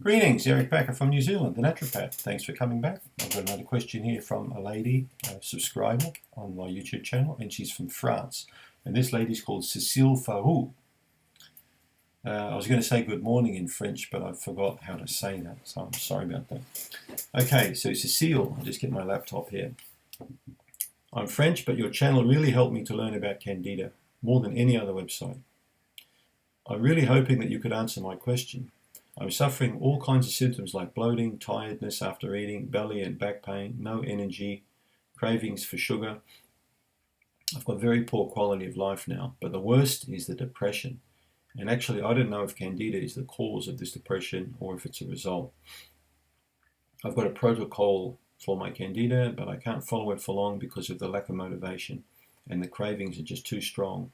Greetings, Eric Backer from New Zealand, the naturopath. Thanks for coming back. I've got another question here from a lady, a subscriber on my YouTube channel, and she's from France. And this lady's called Cecile Farou. I was going to say good morning in French, but I forgot how to say that, so I'm sorry about that. Okay, so Cecile, I'll just get my laptop here. I'm French, but your channel really helped me to learn about Candida, more than any other website. I'm really hoping that you could answer my question. I'm suffering all kinds of symptoms like bloating, tiredness after eating, belly and back pain, no energy, cravings for sugar. I've got very poor quality of life now, but the worst is the depression. And actually, I don't know if Candida is the cause of this depression or if it's a result. I've got a protocol for my Candida, but I can't follow it for long because of the lack of motivation, and the cravings are just too strong.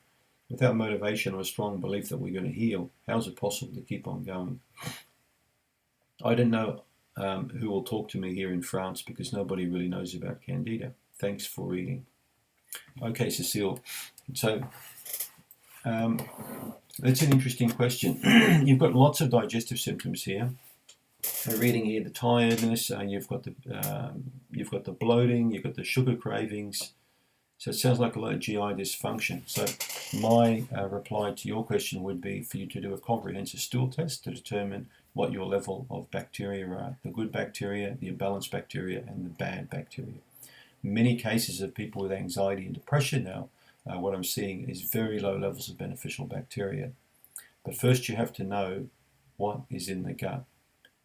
Without motivation or a strong belief that we're going to heal, how is it possible to keep on going? I don't know who will talk to me here in France because nobody really knows about Candida. Thanks for reading. Okay, Cecile. So that's an interesting question. You've got lots of digestive symptoms here. I'm reading here the tiredness. You've got the bloating. You've got the sugar cravings. So it sounds like a lot of GI dysfunction. So my reply to your question would be for you to do a comprehensive stool test to determine what your level of bacteria are. The good bacteria, the imbalanced bacteria, and the bad bacteria. Many cases of people with anxiety and depression now, what I'm seeing is very low levels of beneficial bacteria. But first you have to know what is in the gut.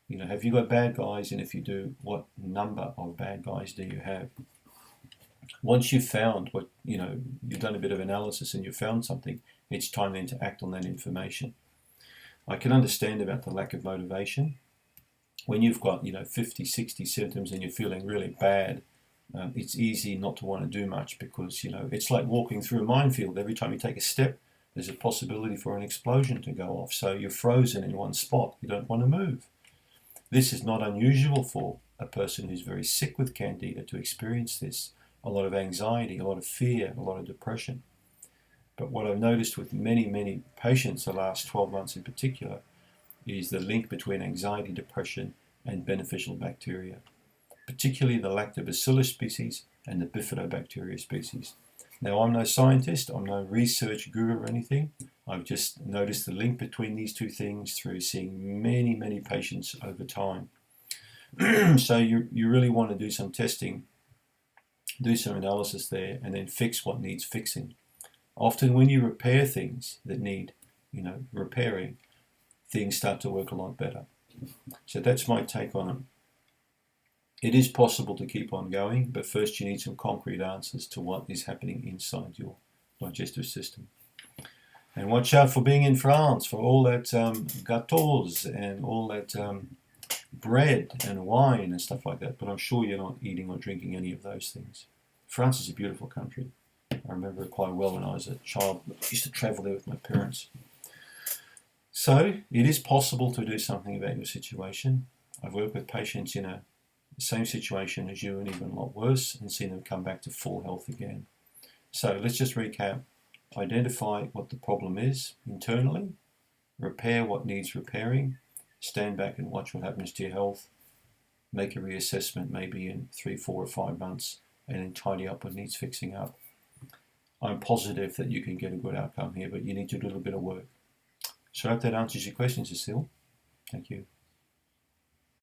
You know, have you got bad guys? And if you do, what number of bad guys do you have? Once you've found what, you've done a bit of analysis and you've found something, it's time then to act on that information. I can understand about the lack of motivation. When you've got, 50, 60 symptoms and you're feeling really bad, it's easy not to want to do much because, it's like walking through a minefield. Every time you take a step, there's a possibility for an explosion to go off. So you're frozen in one spot. You don't want to move. This is not unusual for a person who's very sick with Candida to experience this. A lot of anxiety, a lot of fear, a lot of depression. But what I've noticed with many, many patients the last 12 months in particular is the link between anxiety, depression, and beneficial bacteria, particularly the lactobacillus species and the bifidobacteria species. Now, I'm no scientist, I'm no research guru or anything. I've just noticed the link between these two things through seeing many, many patients over time. So you really want to do some testing, do some analysis there, and then fix what needs fixing. Often when you repair things that need, repairing, things start to work a lot better. So that's my take on it. It is possible to keep on going, but first you need some concrete answers to what is happening inside your digestive system. And watch out for being in France, for all that gâteaux and all that bread and wine and stuff like that, but I'm sure you're not eating or drinking any of those things. France is a beautiful country. I remember it quite well when I was a child. I used to travel there with my parents. So it is possible to do something about your situation. I've worked with patients in the same situation as you and even a lot worse and seen them come back to full health again. So let's just recap. Identify what the problem is internally, repair what needs repairing, stand back and watch what happens to your health, make a reassessment maybe in 3, 4 or 5 months, and then tidy up what needs fixing up. I'm positive that you can get a good outcome here, but you need to do a little bit of work. So I hope that answers your question, Cecile. Thank you.